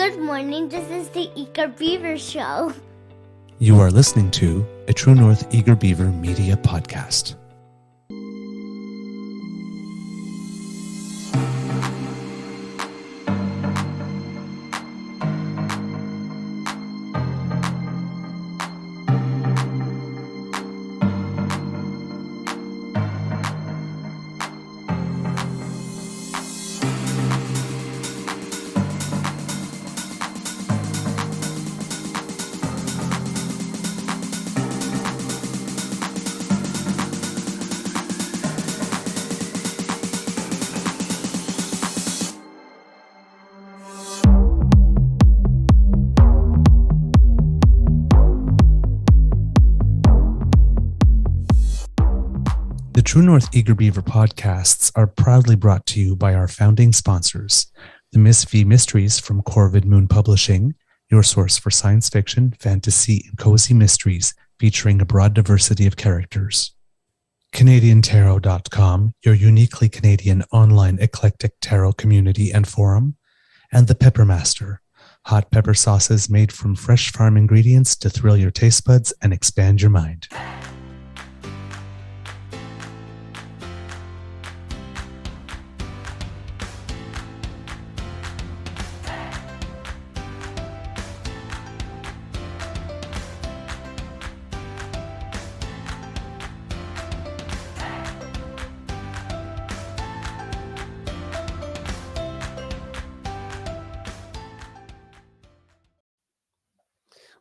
Good morning. This is the Eager Beaver Show. You are listening to a True North Eager Beaver Media Podcast. The True North Eager Beaver podcasts are proudly brought to you by our founding sponsors, the Miss V Mysteries from Corvid Moon Publishing, your source for science fiction, fantasy, and cozy mysteries featuring a broad diversity of characters. CanadianTarot.com, your uniquely Canadian online eclectic tarot community and forum, and The Pepper Master, hot pepper sauces made from fresh farm ingredients to thrill your taste buds and expand your mind.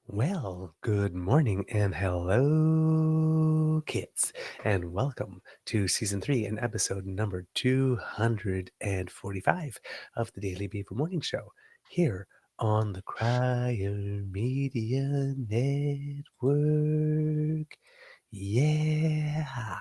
Well, good morning and hello, kids, and welcome to Season 3 and episode number 245 of the Daily Beaver Morning Show here on the Crier Media Network. Yeah.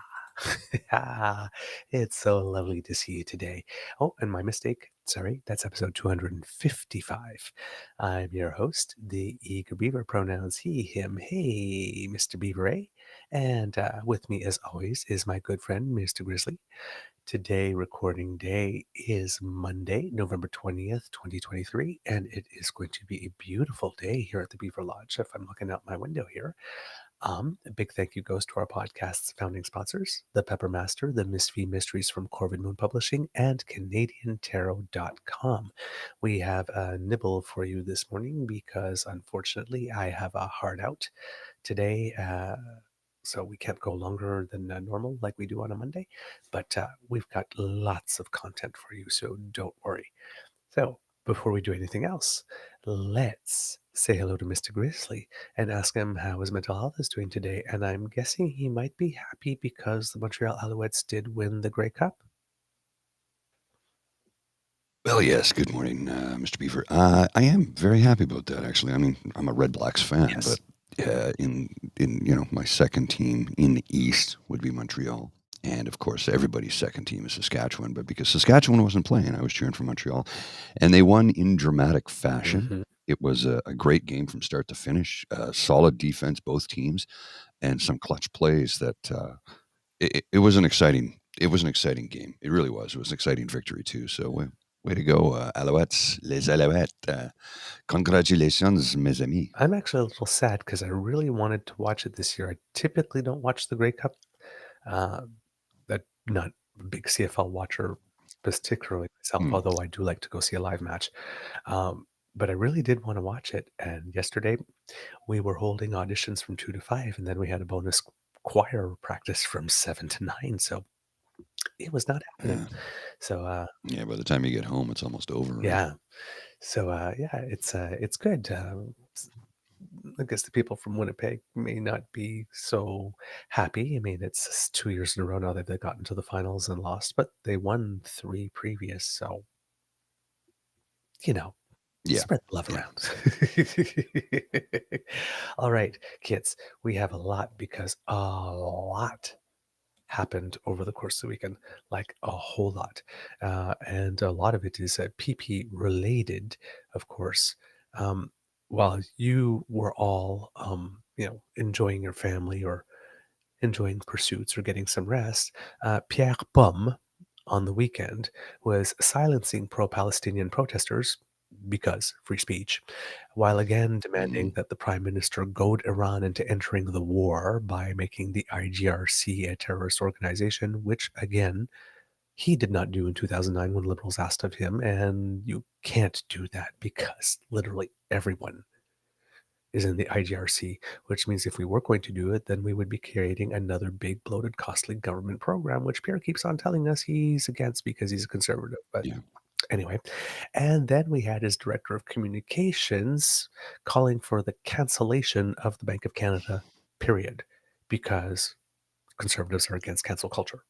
It's so lovely to see you today. Oh, and my mistake. Sorry, that's episode 255. I'm your host, the Eager Beaver, pronouns he, him, hey, Mr. Beaver A. And with me, as always, is my good friend, Mr. Grizzly. Today, recording day is Monday, November 20th, 2023, and it is going to be a beautiful day here at the Beaver Lodge if I'm looking out my window here. A big thank you goes to our podcast's founding sponsors, The Pepper Master, the Miss V Mysteries from Corvid Moon Publishing, and CanadianTarot.com. We have a nibble for you this morning because, unfortunately, I have a hard out today, so we can't go longer than normal like we do on a Monday, but we've got lots of content for you, so don't worry. So, before we do anything else, let's say hello to Mr. Grizzly and ask him how his mental health is doing today. And I'm guessing he might be happy because the Montreal Alouettes did win the Grey Cup. Well, yes. Good morning, Mr. Beaver. I am very happy about that, actually. I mean, I'm a Red Blacks fan, Yes. but in my second team in the East would be Montreal. And, of course, everybody's second team is Saskatchewan. But because Saskatchewan wasn't playing, I was cheering for Montreal. And they won in dramatic fashion. Mhm. It was a great game from start to finish. Solid defense, both teams, and some clutch plays that it was an exciting game. It really was. It was an exciting victory, too. So way to go, Alouettes, les Alouettes. Congratulations, mes amis. I'm actually a little sad because I really wanted to watch it this year. I typically don't watch the Grey Cup. I'm not a big CFL watcher, particularly myself, although I do like to go see a live match. But I really did want to watch it. And yesterday we were holding auditions from 2 to 5, and then we had a bonus choir practice from 7 to 9. So it was not happening. Yeah. So Yeah, by the time you get home, it's almost over, right? yeah. So it's good. I guess the people from Winnipeg may not be so happy. I mean, it's 2 years in a row now that they've gotten to the finals and lost, but they won 3 previous. So, Yeah. spread the love around. All right, kids, we have a lot because a lot happened over the course of the weekend, like a whole lot. And a lot of it is PP related, of course. While you were all, enjoying your family or enjoying pursuits or getting some rest, Pierre Pomme on the weekend was silencing pro-Palestinian protesters because free speech, while again demanding Mhm. that the prime minister goad Iran into entering the war by making the IGRC a terrorist organization, which again he did not do in 2009 when liberals asked of him. And you can't do that because literally everyone is in the IGRC, which means if we were going to do it, then we would be creating another big, bloated, costly government program, which Pierre keeps on telling us he's against because he's a conservative. But Yeah. anyway, and then we had his director of communications calling for the cancellation of the Bank of Canada, period, because conservatives are against cancel culture.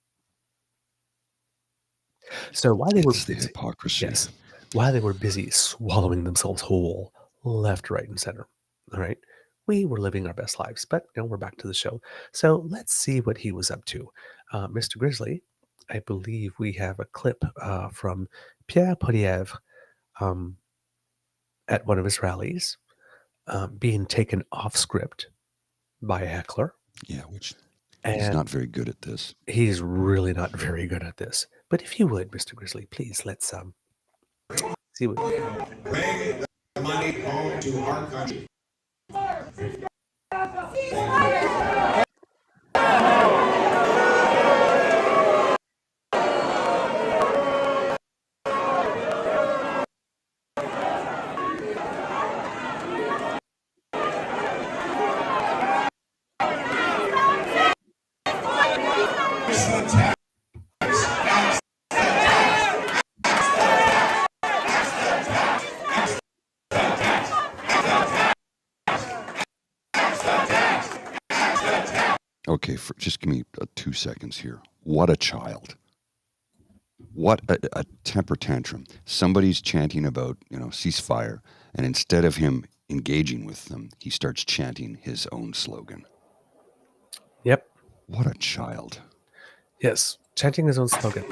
So while they were It's the busy, hypocrisy. yes, while they were busy swallowing themselves whole, left, right, and center, all right, we were living our best lives. But we're back to the show. So let's see what he was up to. Mr. Grizzly, I believe we have a clip from Pierre Poilievre um, at one of his rallies being taken off script by a heckler. Yeah, which he's And not very good at this. he's really not very good at this. But if you would, Mr. Grizzly, please let's see what. Bring the money home to our country. Okay, just give me 2 seconds here. What a child. What a temper tantrum. Somebody's chanting about, ceasefire, and instead of him engaging with them, he starts chanting his own slogan. Yep. What a child. Yes. Chanting his own slogan.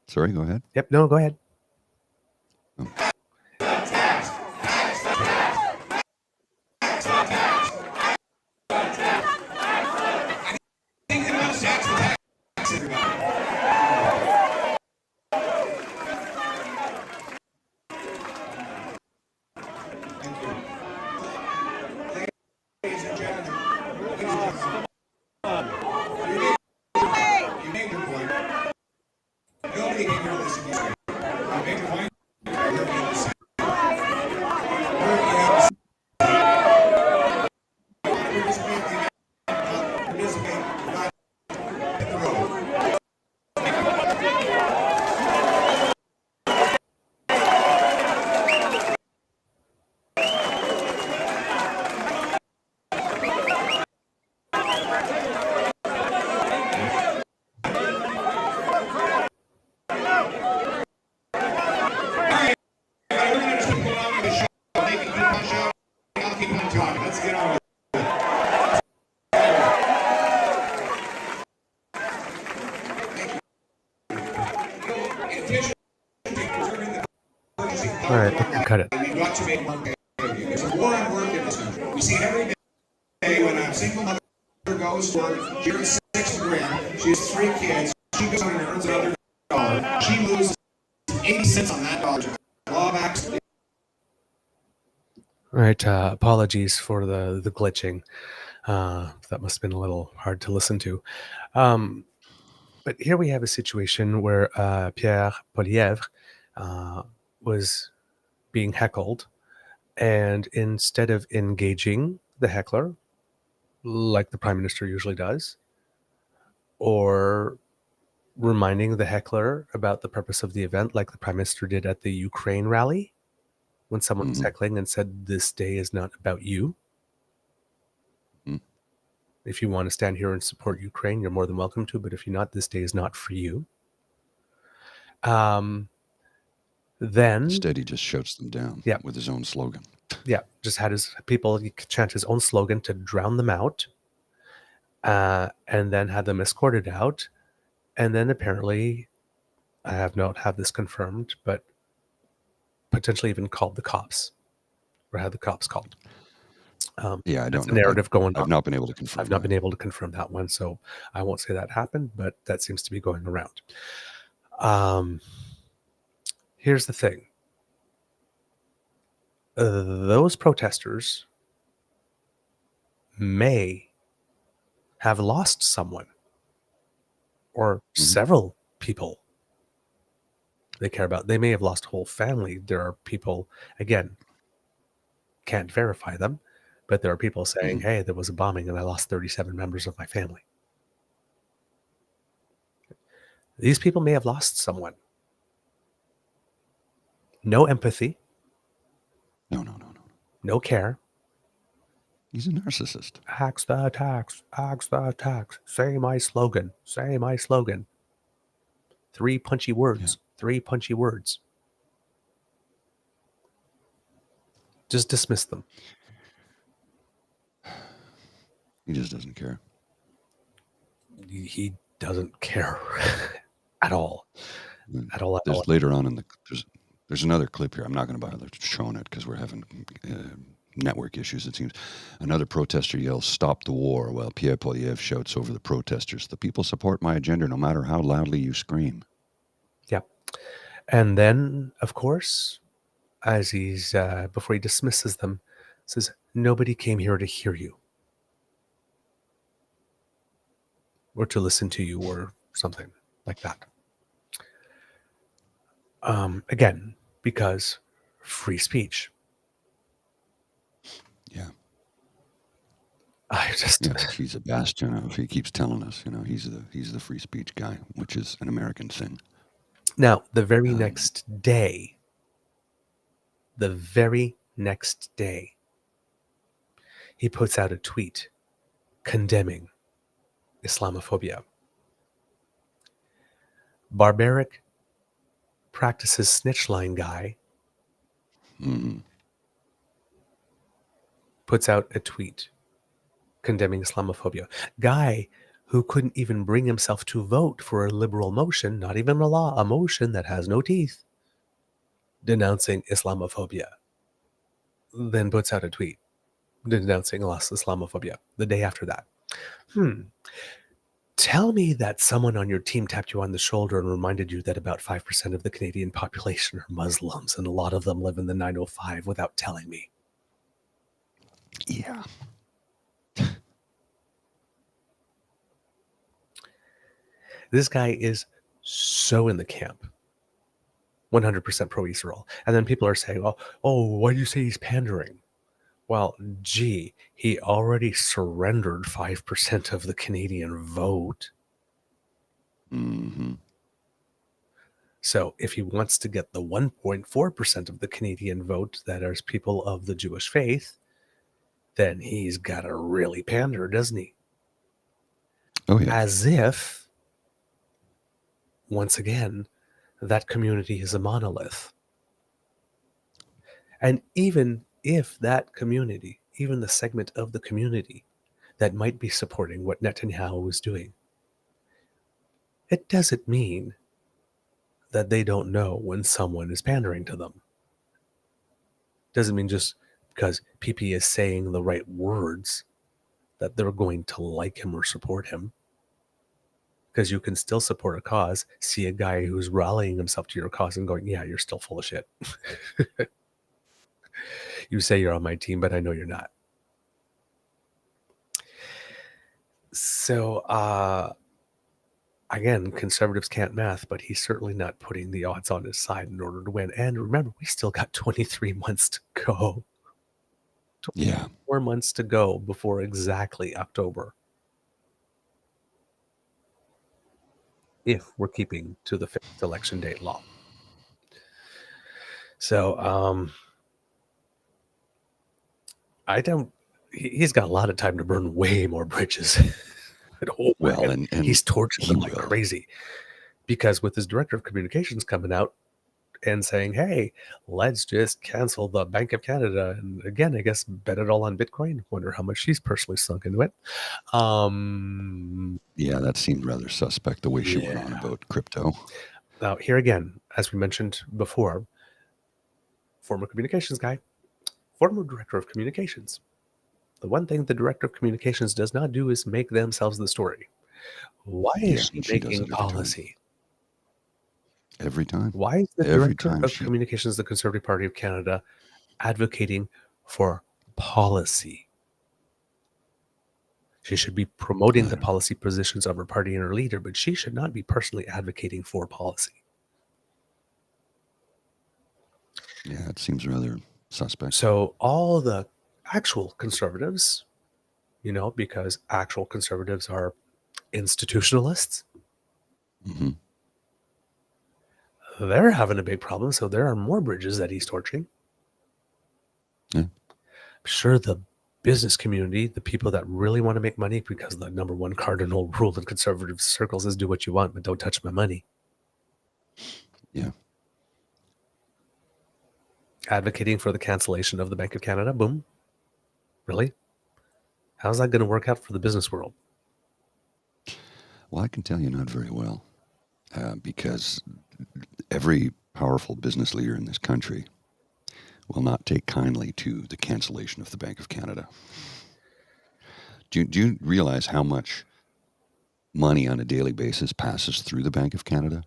Sorry, go ahead. Yep. No, go ahead. Oh. All right, cut it. We've got to make one. There's a war on work in this country. We see it every day when a single mother goes to work. She earns $6,000. She has 3 kids. She goes out and earns another $1. She loses 80 cents on that dollar. Clawbacks. All right. Apologies for the glitching. That must have been a little hard to listen to. But here we have a situation where Pierre Poilievre was being heckled, and instead of engaging the heckler, like the prime minister usually does, or reminding the heckler about the purpose of the event, like the prime minister did at the Ukraine rally, when someone was heckling and said, "This day is not about you. If you want to stand here and support Ukraine, you're more than welcome to, but if you're not, this day is not for you." Then Instead, he just shuts them down with his own slogan. Yeah, just had his people chant his own slogan to drown them out, and then had them escorted out, and then apparently, I have not had this confirmed, but potentially even called the cops, or had the cops called. Yeah, I don't That's the know. narrative going on. I've not been able to confirm. I've not been able to confirm that one, so I won't say that happened, but that seems to be going around. Here's the thing. those protesters may have lost someone or several people they care about. They may have lost a whole family. There are people, again, can't verify them, but there are people saying, hey, there was a bombing and I lost 37 members of my family. These people may have lost someone. No empathy. No. No care. He's a narcissist. Axe the tax, axe the tax. Say my slogan, say my slogan. 3 punchy words, 3 punchy words. Just dismiss them. He just doesn't care. He doesn't care at all. At all. There's later on in the there's another clip here. I'm not going to bother showing it because we're having network issues, it seems. Another protester yells, "Stop the war," while Pierre Poilievre shouts over the protesters, "The people support my agenda no matter how loudly you scream." Yeah. And then, of course, as he's, before he dismisses them, says, nobody came here to hear you. Or to listen to you or something like that. Again, because free speech. Yeah. I just... Yeah, he's a bastion of, he keeps telling us, he's the free speech guy, which is an American thing. Now, the very next day, he puts out a tweet condemning Islamophobia. Barbaric practices snitchline guy puts out a tweet condemning Islamophobia. Guy who couldn't even bring himself to vote for a liberal motion, not even a law, a motion that has no teeth, denouncing Islamophobia, then puts out a tweet denouncing Islamophobia the day after that. Tell me that someone on your team tapped you on the shoulder and reminded you that about 5% of the Canadian population are Muslims and a lot of them live in the 905 without telling me. Yeah. This guy is so in the camp. 100% pro-Israel. And then people are saying, oh, why do you say he's pandering? Well, gee, he already surrendered 5% of the Canadian vote. So if he wants to get the 1.4% of the Canadian vote that are people of the Jewish faith, then he's got to really pander, doesn't he? Oh, yeah. As if, once again, that community is a monolith. And even if that community, even the segment of the community that might be supporting what Netanyahu is doing, it doesn't mean that they don't know when someone is pandering to them. Doesn't mean just because PP is saying the right words that they're going to like him or support him. Because you can still support a cause, see a guy who's rallying himself to your cause and going, yeah, you're still full of shit. You say you're on my team, but I know you're not. So, again, conservatives can't math, but he's certainly not putting the odds on his side in order to win. And remember, we still got 23 months to go. 24 months to go before exactly October. If we're keeping to the fixed election date law. So, he's got a lot of time to burn way more bridges. Well, and he's tortured them like crazy. Because with his director of communications coming out and saying, hey, let's just cancel the Bank of Canada. And again, I guess bet it all on Bitcoin. Wonder how much she's personally sunk into it. Yeah, that seemed rather suspect, the way she went on about crypto. Now, here again, as we mentioned before, former communications guy, former director of communications. The one thing the director of communications does not do is make themselves the story. Why is she making policy? Every time. Why is the director of communications, the Conservative Party of Canada, advocating for policy. She should be promoting the policy positions of her party and her leader, but she should not be personally advocating for policy. Yeah, it seems rather suspect. So all the actual conservatives, because actual conservatives are institutionalists, Mm-hmm. they're having a big problem. So there are more bridges that he's torching. Yeah. I'm sure the business community, the people that really want to make money, because the number one cardinal rule in conservative circles is do what you want, but don't touch my money. Yeah. Advocating for the cancellation of the Bank of Canada. Boom. Really? How's that going to work out for the business world? Well, I can tell you not very well, because every powerful business leader in this country will not take kindly to the cancellation of the Bank of Canada. Do you realize how much money on a daily basis passes through the Bank of Canada?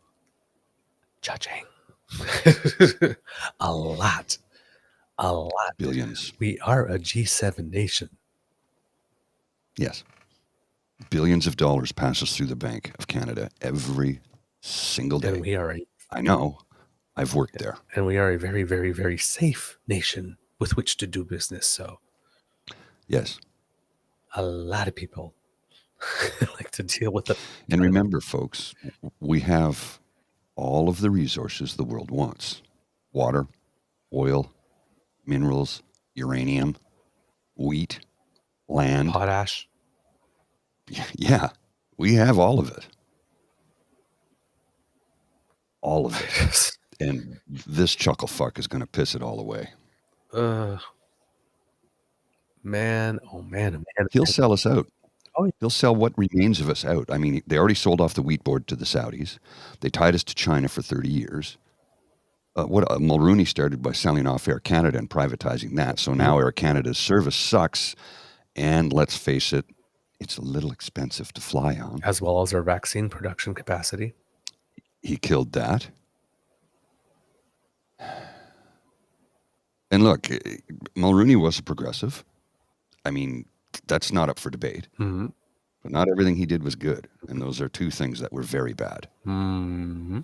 Judging. A lot. Billions. We are a G7 nation. Yes. Billions of dollars passes through the Bank of Canada every single day. And we are I know. I've worked there. And we are a very, very, very safe nation with which to do business. So yes, a lot of people like to deal with it. And remember, folks, we have all of the resources the world wants: water, oil, minerals, uranium, wheat, land. Potash. Yeah, we have all of it. All of it. And this chuckle fuck is going to piss it all away. Man, oh man. He'll sell us out. Oh, yeah. He'll sell what remains of us out. I mean, they already sold off the wheat board to the Saudis. They tied us to China for 30 years. Mulrooney started by selling off Air Canada and privatizing that. So now Air Canada's service sucks. And let's face it, it's a little expensive to fly on. As well as our vaccine production capacity. He killed that. And look, Mulrooney was a progressive. I mean, that's not up for debate. Mm-hmm. But not everything he did was good. And those are two things that were very bad. Mm-hmm.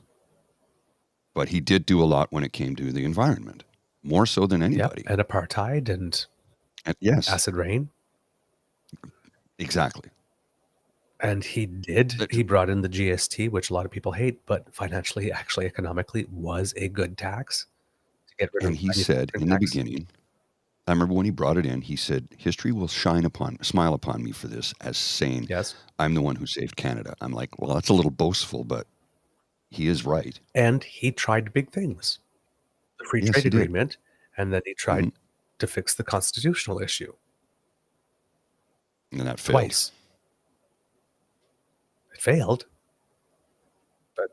But he did do a lot when it came to the environment, more so than anybody. Yep. And apartheid and yes, acid rain. Exactly. And he brought in the GST, which a lot of people hate, but financially, actually, economically, was a good tax to get rid of. And he said in the beginning, I remember when he brought it in, he said, history will smile upon me for this, as saying, yes, I'm the one who saved Canada. I'm like, well, that's a little boastful, but he is right. And he tried big things. The free trade agreement, and then he tried to fix the constitutional issue. And that failed. Twice. It failed.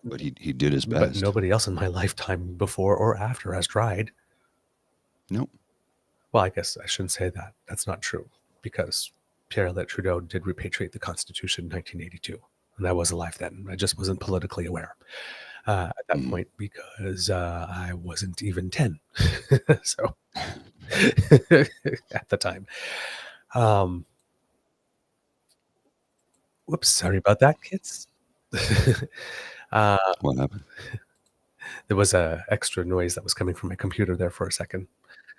But he did his best. But nobody else in my lifetime before or after has tried. Nope. Well, I guess I shouldn't say that. That's not true, because Pierre-Elliott Trudeau did repatriate the Constitution in 1982. And I was alive then. I just wasn't politically aware at that point, because I wasn't even 10. So at the time. Whoops, sorry about that, kids. What happened? There was a extra noise that was coming from my computer there for a second.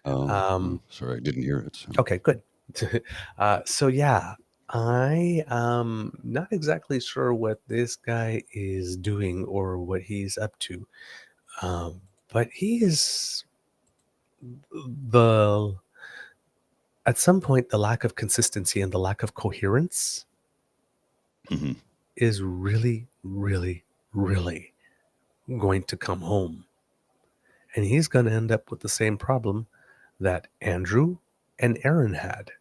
Sorry, I didn't hear it. So. Okay, good. So yeah, I am not exactly sure what this guy is doing or what he's up to, but he is at some point the lack of consistency and the lack of coherence is really, really, really going to come home. And he's going to end up with the same problem that Andrew and Aaron had,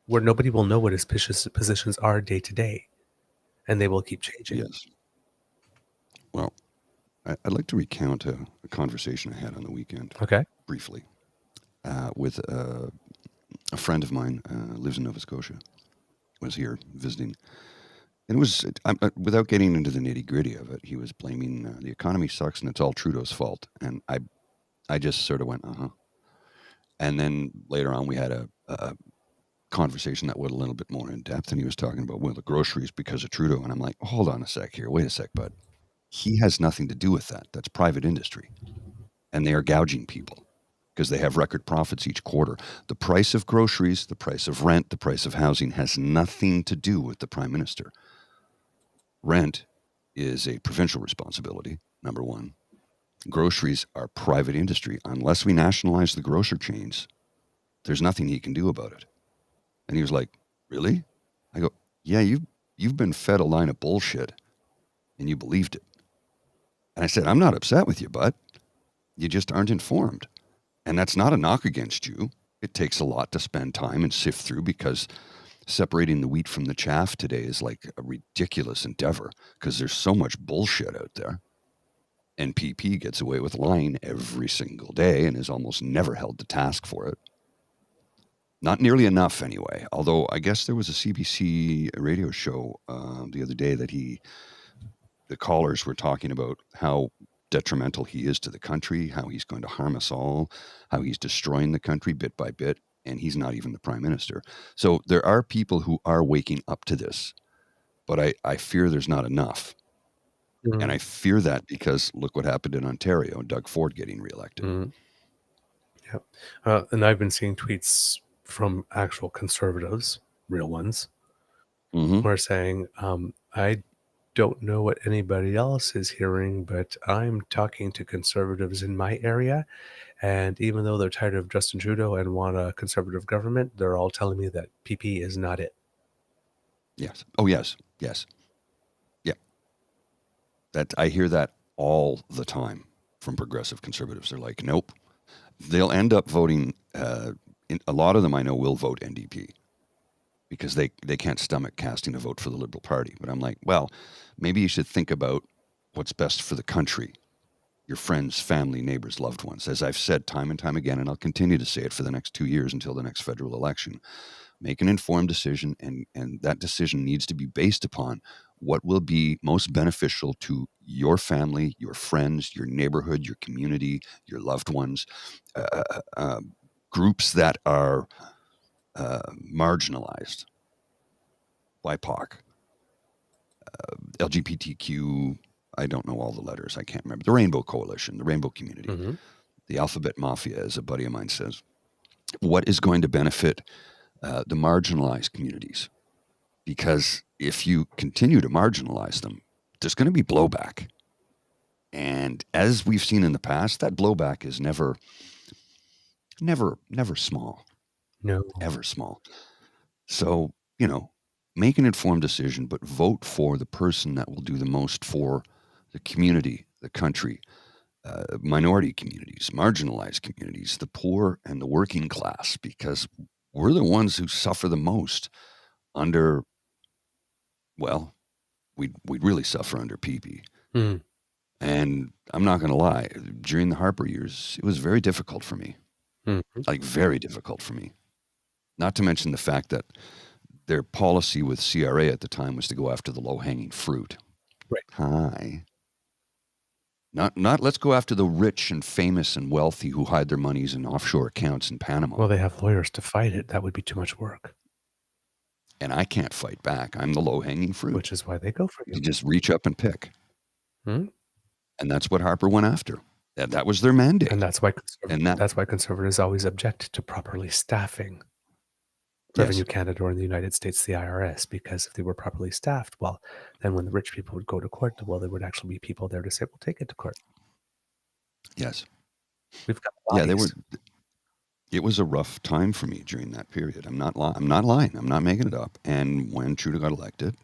where nobody will know what his positions are day to day, and they will keep changing. Yes. Well, I'd like to recount a conversation I had on the weekend. Okay. Briefly. With a friend of mine, lives in Nova Scotia, was here visiting. And it was, without getting into the nitty gritty of it, he was blaming the economy sucks and it's all Trudeau's fault. And I just sort of went, uh-huh. And then later on, we had a conversation that went a little bit more in depth, and he was talking about, well, the groceries because of Trudeau. And I'm like, hold on a sec here. Wait a sec, bud. He has nothing to do with that. That's private industry. And they are gouging people because they have record profits each quarter. The price of groceries, the price of rent, the price of housing has nothing to do with the Prime Minister. Rent is a provincial responsibility, number one. Groceries are private industry. Unless we nationalize the grocer chains, there's nothing he can do about it. And he was like, really? I go, yeah, you've been fed a line of bullshit and you believed it. And I said, I'm not upset with you, bud. You just aren't informed. And that's not a knock against you. It takes a lot to spend time and sift through because separating the wheat from the chaff today is like a ridiculous endeavor because there's so much bullshit out there. And PP gets away with lying every single day and is almost never held to task for it. Not nearly enough anyway, although I guess there was a CBC radio show the other day that the callers were talking about how detrimental he is to the country, how he's going to harm us all, how he's destroying the country bit by bit, and he's not even the Prime Minister. So there are people who are waking up to this, but I fear there's not enough. Mm. And I fear that because look what happened in Ontario, Doug Ford getting reelected. Mm. Yeah. And I've been seeing tweets from actual conservatives, real ones, who are saying, I don't know what anybody else is hearing, but I'm talking to conservatives in my area. And even though they're tired of Justin Trudeau and want a conservative government, they're all telling me that PP is not it. Yes. Oh, yes. Yes. Yeah. That I hear that all the time from progressive conservatives. They're like, nope. They'll end up voting. A lot of them I know will vote NDP because they can't stomach casting a vote for the Liberal Party. But I'm like, well, maybe you should think about what's best for the country, your friends, family, neighbors, loved ones. As I've said time and time again, and I'll continue to say it for the next 2 years until the next federal election, make an informed decision, and that decision needs to be based upon what will be most beneficial to your family, your friends, your neighborhood, your community, your loved ones, groups that are marginalized, BIPOC, LGBTQ, I don't know all the letters, I can't remember, the Rainbow Coalition, the Rainbow Community, the Alphabet Mafia, as a buddy of mine says. What is going to benefit the marginalized communities? Because if you continue to marginalize them, there's going to be blowback. And as we've seen in the past, that blowback is never small. No. Ever small. So, make an informed decision, but vote for the person that will do the most for the community, the country, minority communities, marginalized communities, the poor and the working class, because we're the ones who suffer the most under, well, we'd really suffer under PP. And I'm not going to lie, during the Harper years, it was very difficult for me. Like very difficult for me. Not to mention the fact that their policy with CRA at the time was to go after the low-hanging fruit. Right. Hi. Not let's go after the rich and famous and wealthy who hide their monies in offshore accounts in Panama. Well, they have lawyers to fight it. That would be too much work. And I can't fight back. I'm the low-hanging fruit. Which is why they go for you. You just reach up and pick. And that's what Harper went after. That was their mandate. And that's why conservatives always object to properly staffing Revenue Canada or in the United States, the IRS, because if they were properly staffed, well, then when the rich people would go to court, well, there would actually be people there to say, "We'll take it to court." Yes. We've got bodies. It was a rough time for me during that period. I'm not lying. I'm not making it up. And when Trudeau got elected,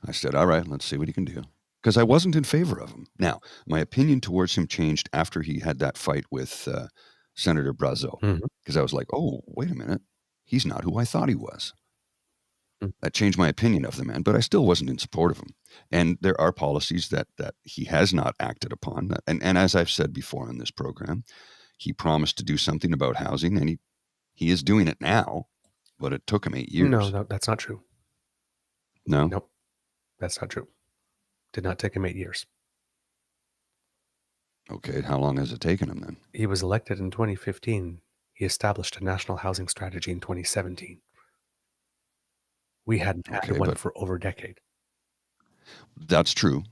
I said, all right, let's see what he can do. Because I wasn't in favor of him. Now, my opinion towards him changed after he had that fight with Senator Brazeau. Because I was like, oh, wait a minute. He's not who I thought he was. That changed my opinion of the man, but I still wasn't in support of him. And there are policies that he has not acted upon. And as I've said before on this program, he promised to do something about housing, and he is doing it now, but it took him 8 years. No, that's not true. No? Nope. That's not true. Did not take him 8 years. Okay, how long has it taken him then? He was elected in 2015. He established a national housing strategy in 2017. We hadn't had Okay, one but for over a decade. that's true.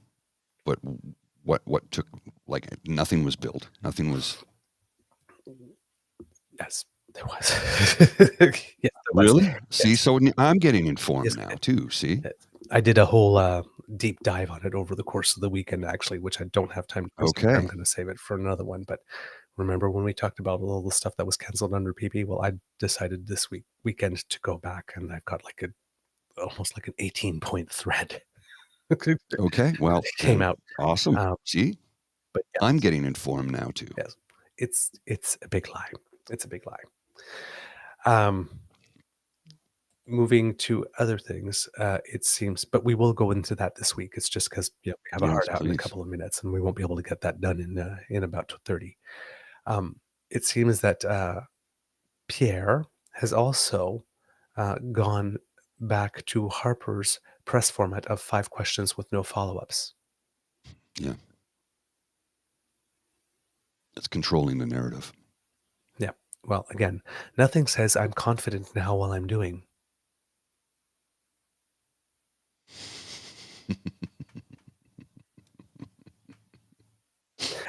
But what took, like, nothing was built. Nothing was. Yes, there was. Yes, there was. Really? See, Yes. so I'm getting informed Yes, now too. See? yes. I did a whole deep dive on it over the course of the weekend, actually, which I don't have time to do. So I'm Okay. going to save it for another one. But remember when we talked about all the stuff that was canceled under PP? Well, I decided this weekend to go back, and I've got like almost like an 18-point thread. Okay. Well, Came then, out. awesome. See, But yes, I'm getting informed now too. yes, it's a big lie. It's a big lie. Moving to other things, it seems, but we will go into that this week. It's just because we have a Yes, hard out in a please. couple of minutes, and we won't be able to get that done in about 30. It seems that Pierre has also gone back to Harper's press format of 5 questions with no follow-ups. Yeah. It's controlling the narrative. Yeah. Well, again, nothing says I'm confident in how well I'm doing.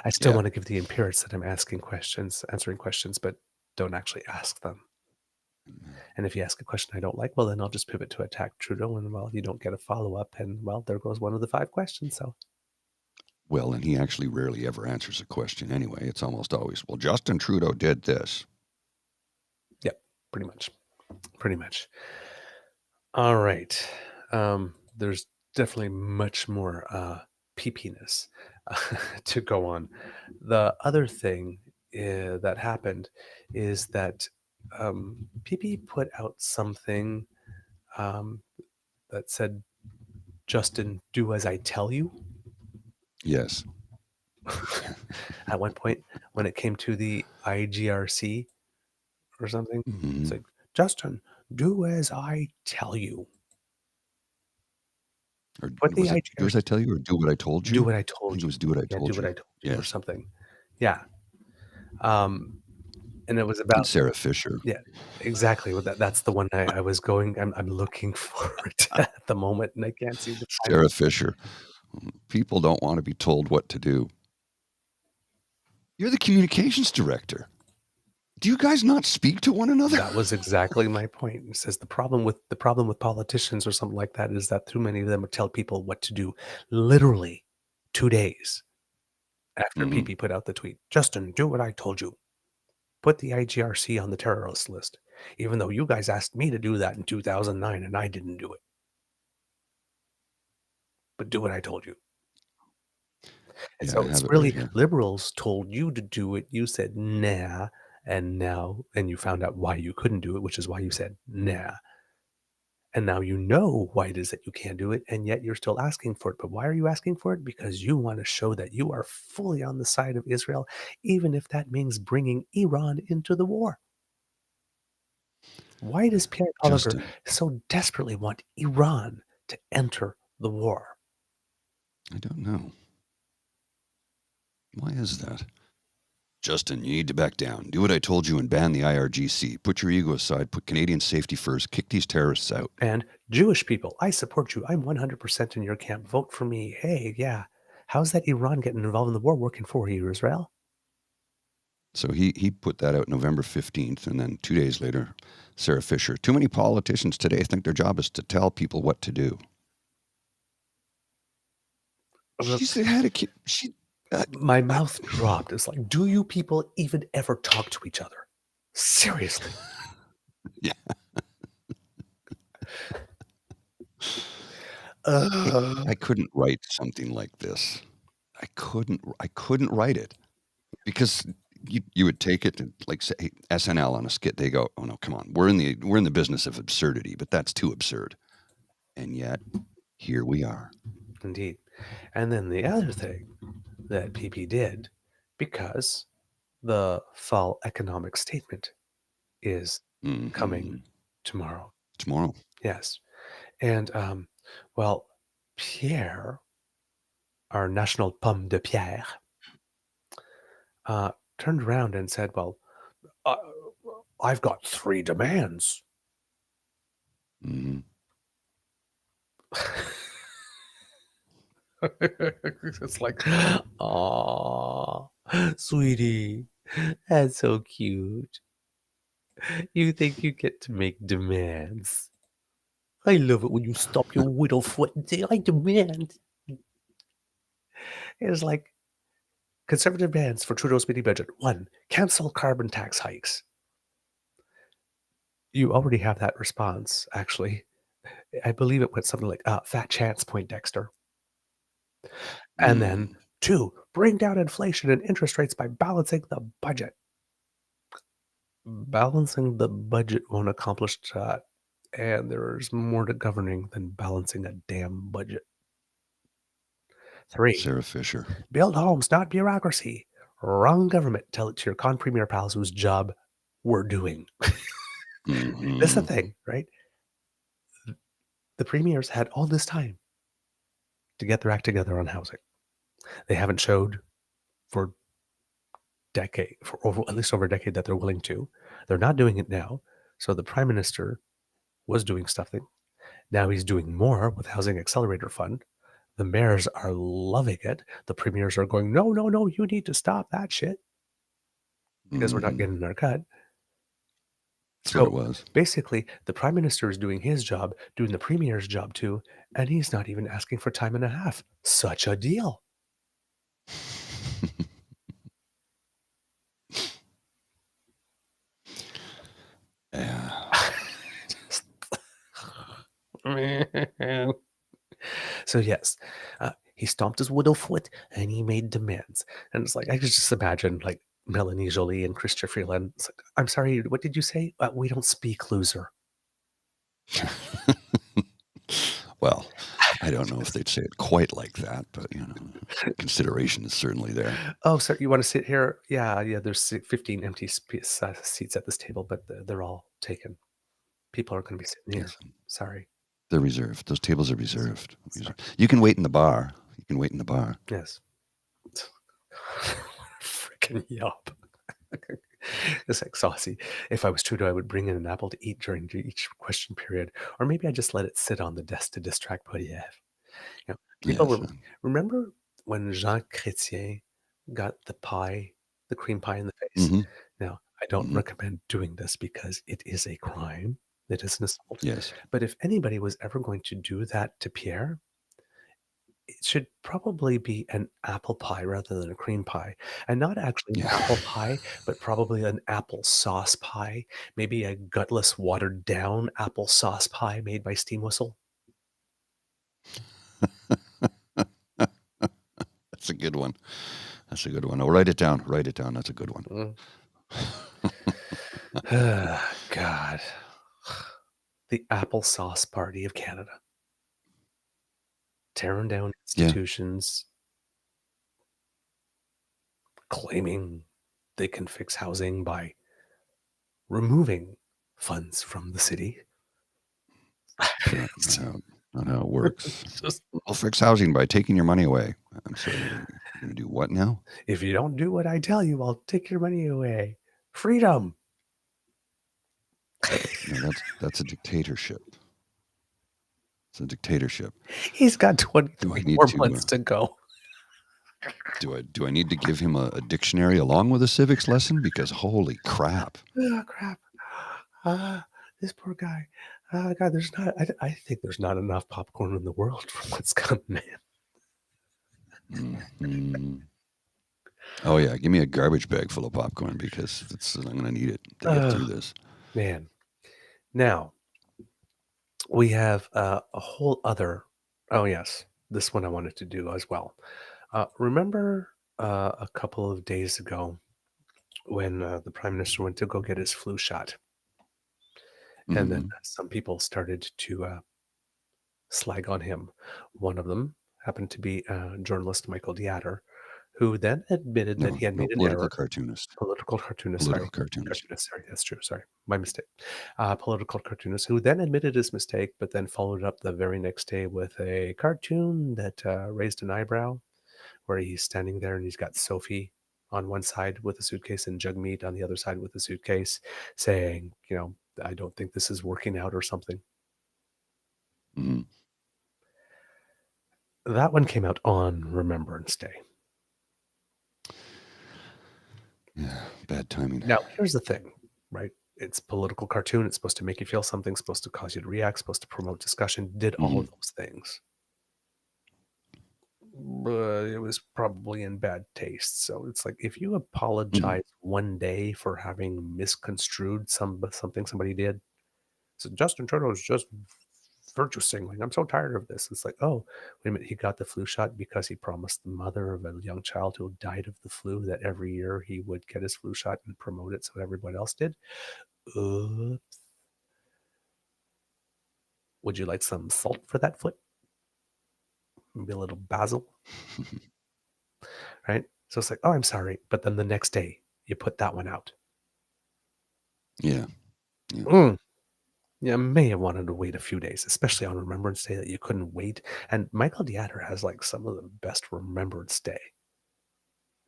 I still Yeah. want to give the appearance that I'm answering questions, but don't actually ask them. And if you ask a question I don't like, well, then I'll just pivot to attack Trudeau, and well, you don't get a follow-up, and well, there goes one of the 5 questions. So, Well, and he actually rarely ever answers a question anyway. It's almost always, well, Justin Trudeau did this. yeah, pretty much. All right. There's definitely much more peepiness to go on. The other thing that happened is that PP put out something that said, Justin, do as I tell you. Yes. At one point, when it came to the IGRC or something, it's like, Justin, do as I tell you. Or Put the was it do as I IGRC, tell you or do what I told you? do what I I told think it you. was do what I Yeah, told do what you. I told you or Yes. something. Yeah. And it was And about, Sarah Fisher. yeah, exactly. That's the one I was going. I'm looking for it at the moment, and I can't seem to find Sarah it. Fisher. People don't want to be told what to do. You're the communications director. Do you guys not speak to one another? That was exactly my point. It says the problem with politicians or something like that is that too many of them would tell people what to do literally 2 days after Mhm. PP put out the tweet. Justin, do what I told you. Put the IGRC on the terrorist list, even though you guys asked me to do that in 2009 and I didn't do it. But do what I told you. And Yeah, so I it's have it right really here. liberals told you to do it. You said, nah. And you found out why you couldn't do it, which is why you said, nah. And now you know why it is that you can't do it, and yet you're still asking for it. But why are you asking for it? Because you want to show that you are fully on the side of Israel, even if that means bringing Iran into the war. Why does Pierre Oliver Justin, so desperately want Iran to enter the war? I don't know. Why is that? Justin, you need to back down. Do what I told you and ban the IRGC. Put your ego aside. Put Canadian safety first. Kick these terrorists out. And Jewish people, I support you. I'm 100% in your camp. Vote for me. Hey, yeah. How's that Iran getting involved in the war working for you, Israel? So he put that out November 15th, and then 2 days later, Sarah Fisher. Too many politicians today think their job is to tell people what to do. She's had a kid. My mouth dropped. It's like, do you people even ever talk to each other? Seriously. Yeah. I couldn't write something like this. I couldn't write it because you would take it and, like, say SNL on a skit. They go, "Oh no, come on, we're in the business of absurdity, but that's too absurd." And yet, here we are. Indeed. And then the other thing that PP did, because the fall economic statement is coming Mhm. tomorrow. Tomorrow. Yes. And, well, Pierre, our national pomme de pierre, turned around and said, "Well, uh, I've got 3 demands." Mhm. It's like, "Aw, sweetie, that's so cute. You think you get to make demands. I love it when you stop your widow foot and say, 'I demand.'" It's like conservative demands for Trudeau's mini budget. 1, cancel carbon tax hikes. You already have that response, actually. I believe it went something like, "Fat chance, Poindexter." And then Mm. 2, bring down inflation and interest rates by balancing the budget. Balancing the budget won't accomplish that, and there's more to governing than balancing a damn budget. 3, Sarah Fisher. build homes, not bureaucracy. Wrong government. Tell it to your con premier pals whose job we're doing. That's the Mhm. thing, right? The premiers had all this time to get their act together on housing. They haven't showed for for over at least over a decade that they're willing to. They're not doing it now. So the prime minister was doing something. Now he's doing more with Housing Accelerator Fund. The mayors are loving it. The premiers are going, no, no, no, you need to stop that shit because we're not Mhm. getting our cut. That's what it So was. basically, the prime minister is doing his job, doing the premier's job too, and he's not even asking for time and a half. Such a deal. Yeah. Just- Man. So yes, he stomped his widow foot and he made demands. And it's like I could just imagine like Melanie Jolie and Christopher Freeland. It's like, I'm sorry, what did you say? We don't speak loser. Well, I don't know if they'd say it quite like that, but, consideration is certainly there. Oh, sir, you want to sit here? Yeah, yeah. There's 15 empty seats at this table, but they're all taken. People are going to be sitting here. Yes. Sorry. They're reserved. Those tables are reserved. Sorry. You can wait in the bar. You can wait in the bar. Yes. Freaking yup. It's like saucy. If I was Trudeau, I would bring in an apple to eat during each question period, or maybe I just let it sit on the desk to distract Poliev. You know, people Yes. were. Remember when Jean Chrétien got the pie, the cream pie in the face? Mhm. Now, I don't Mhm. recommend doing this because it is a crime. It is an assault. Yes. But if anybody was ever going to do that to Pierre, it should probably be an apple pie rather than a cream pie. And not actually an Yeah. apple pie, but probably an apple sauce pie. Maybe a gutless, watered down apple sauce pie made by Steam Whistle. That's a good one. That's a good one. Oh, write it down. Write it down. That's a good one. God. The applesauce party of Canada. Tearing down Yeah. institutions, claiming they can fix housing by removing funds from the city. It's not how it works. Just, We'll fix housing by taking your money away. I'm sorry. You're going to do what now? if you don't do what I tell you, I'll take your money away. Freedom. No, that's a dictatorship. It's a dictatorship. He's got Do 23 I need more to? months to go. Do I need to give him a dictionary along with a civics lesson? Because holy crap! Oh, crap. This poor guy. God, I think there's not enough popcorn in the world for what's coming in. Mhm. Oh yeah, give me a garbage bag full of popcorn because I'm going to need it to get through this. Man. Now, we have a whole other. Oh, yes. This one I wanted to do as well. Remember a couple of days ago when the prime minister went to go get his flu shot, and then Mhm. some people started to slag on him. One of them happened to be journalist Michael Dieter, who then admitted that No, he had no made an political error. cartoonist. Political cartoonist, sorry. Political cartoonist. Cartoonist, sorry. That's true. Sorry. My mistake. Political cartoonist who then admitted his mistake, but then followed up the very next day with a cartoon that raised an eyebrow where he's standing there and he's got Sophie on one side with a suitcase and Jugmeat on the other side with a suitcase, saying, I don't think this is working out or something. Mhm. That one came out on Remembrance Day. Yeah, bad timing. Now, here's the thing, right? It's a political cartoon. It's supposed to make you feel something, supposed to cause you to react, supposed to promote discussion, did all of those things. But it was probably in bad taste. So it's like, if you apologize one day for having misconstrued something somebody did, so Justin Trudeau's just virtue signaling. I'm so tired of this. It's like, oh, wait a minute. He got the flu shot because he promised the mother of a young child who died of the flu that every year he would get his flu shot and promote it so everyone else did. Oops. Would you like some salt for that foot? Maybe a little basil, right? So it's like, oh, I'm sorry. But then the next day, you put that one out. Yeah. You may have wanted to wait a few days, especially on Remembrance Day that you couldn't wait. And Michael Dieter has like some of the best Remembrance Day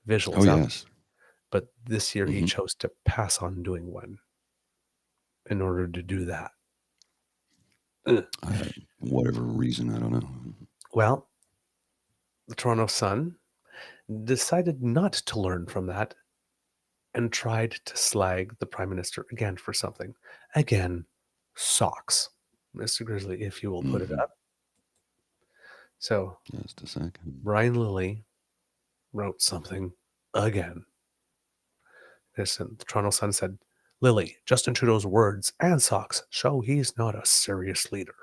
visuals Oh, out. yes. But this year he chose to pass on doing one in order to do that. Whatever reason, I don't know. Well, the Toronto Sun decided not to learn from that and tried to slag the Prime Minister again for something. Again, socks. Mr. Grizzly, if you will put it up. So, Just a second. Brian Lilly wrote something again. The Toronto Sun said, Lilly, Justin Trudeau's words and socks show he's not a serious leader.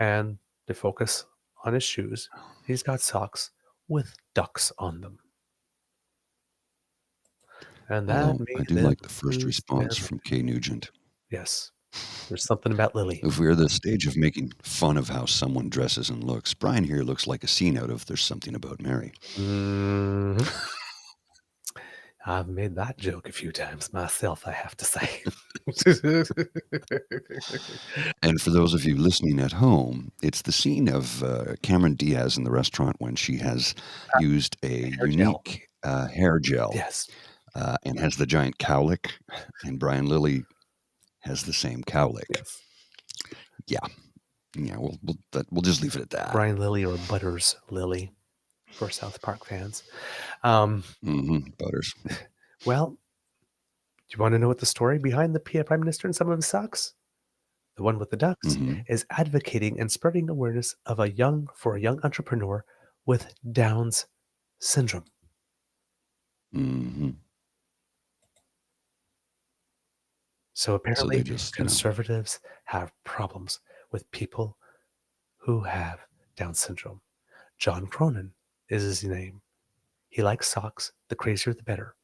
And to focus on his shoes, he's got socks with ducks on them. And that Although I made do them like the first lose response their from Kay Nugent. Yes. There's something about Lily. If we're at the stage of making fun of how someone dresses and looks, Brian here looks like a scene out of There's Something About Mary. I've made that joke a few times myself, I have to say. And for those of you listening at home, it's the scene of Cameron Diaz in the restaurant when she has used a unique hair gel. Yes. And has the giant cowlick, and Brian Lilly has the same cowlick. Yes. Yeah. We'll just leave it at that. Brian Lilly or Butters Lilly for South Park fans. Butters. Well, do you want to know what the story behind the Prime Minister and some of his socks? The one with the ducks is advocating and spreading awareness of a young entrepreneur with Down's syndrome. So apparently, conservatives have problems with people who have Down syndrome. John Cronin is his name. He likes socks. The crazier, the better.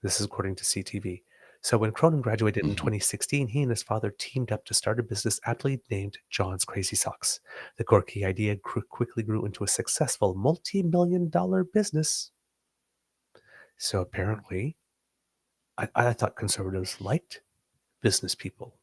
This is according to CTV. So when Cronin graduated in 2016, he and his father teamed up to start a business aptly named John's Crazy Socks. The quirky idea quickly grew into a successful multi-million-dollar business. So apparently, I thought conservatives liked business people.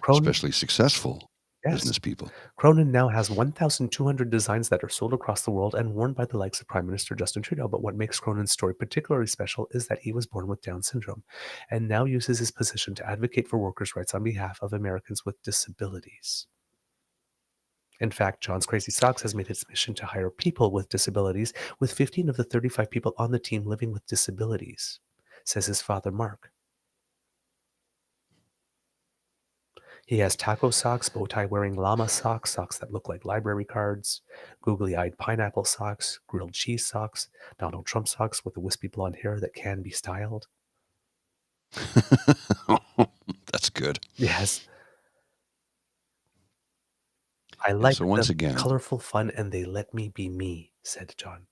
Especially successful business people. Cronin now has 1,200 designs that are sold across the world and worn by the likes of Prime Minister Justin Trudeau. But what makes Cronin's story particularly special is that he was born with Down syndrome and now uses his position to advocate for workers' rights on behalf of Americans with disabilities. In fact, John's Crazy Socks has made its mission to hire people with disabilities, with 15 of the 35 people on the team living with disabilities, says his father, Mark. He has taco socks, bow tie wearing llama socks, socks that look like library cards, googly eyed pineapple socks, grilled cheese socks, Donald Trump socks with the wispy blonde hair that can be styled. That's good. Yes. I like so once them, again, colorful, fun, and they let me be me, said John.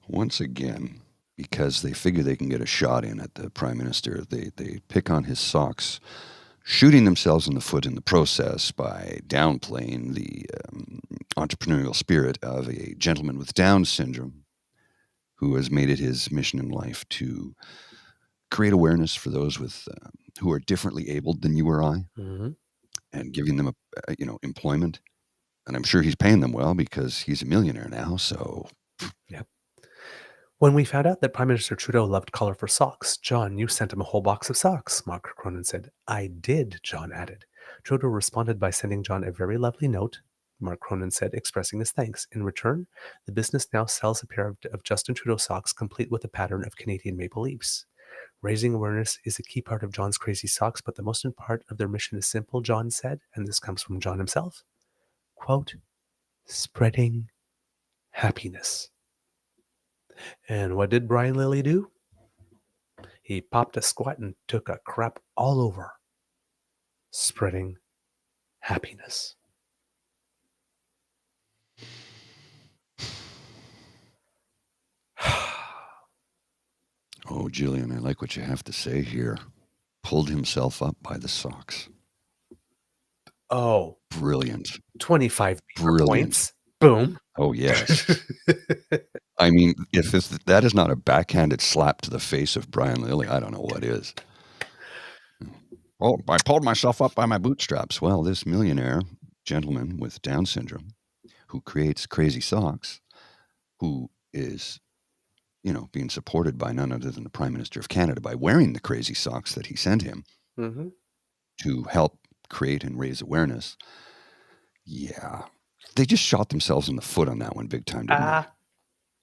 Once again, because they figure they can get a shot in at the Prime Minister, they pick on his socks, shooting themselves in the foot in the process by downplaying the entrepreneurial spirit of a gentleman with Down syndrome who has made it his mission in life to create awareness for those with who are differently abled than you or I, and giving them employment And I'm sure he's paying them well because he's a millionaire now. So, Yep. When we found out that Prime Minister Trudeau loved colorful socks, John, you sent him a whole box of socks, Mark Cronin said. I did, John added. Trudeau responded by sending John a very lovely note, Mark Cronin said, expressing his thanks. In return, the business now sells a pair of Justin Trudeau socks complete with a pattern of Canadian maple leaves. Raising awareness is a key part of John's crazy socks, but the most important part of their mission is simple, John said, and this comes from John himself. Quote, spreading happiness. And what did Brian Lilly do? He popped a squat and took a crap all over, spreading happiness. oh, Jillian, I like what you have to say here. Pulled himself up by the socks. Oh, Brilliant. 25 Brilliant. points. Boom. Oh, yes. I mean, if that is not a backhanded slap to the face of Brian Lilly, I don't know what is. Oh, I pulled myself up by my bootstraps. Well, this millionaire gentleman with Down syndrome who creates crazy socks, who is, being supported by none other than the Prime Minister of Canada by wearing the crazy socks that he sent him to help create and raise awareness. Yeah. They just shot themselves in the foot on that one big time, didn't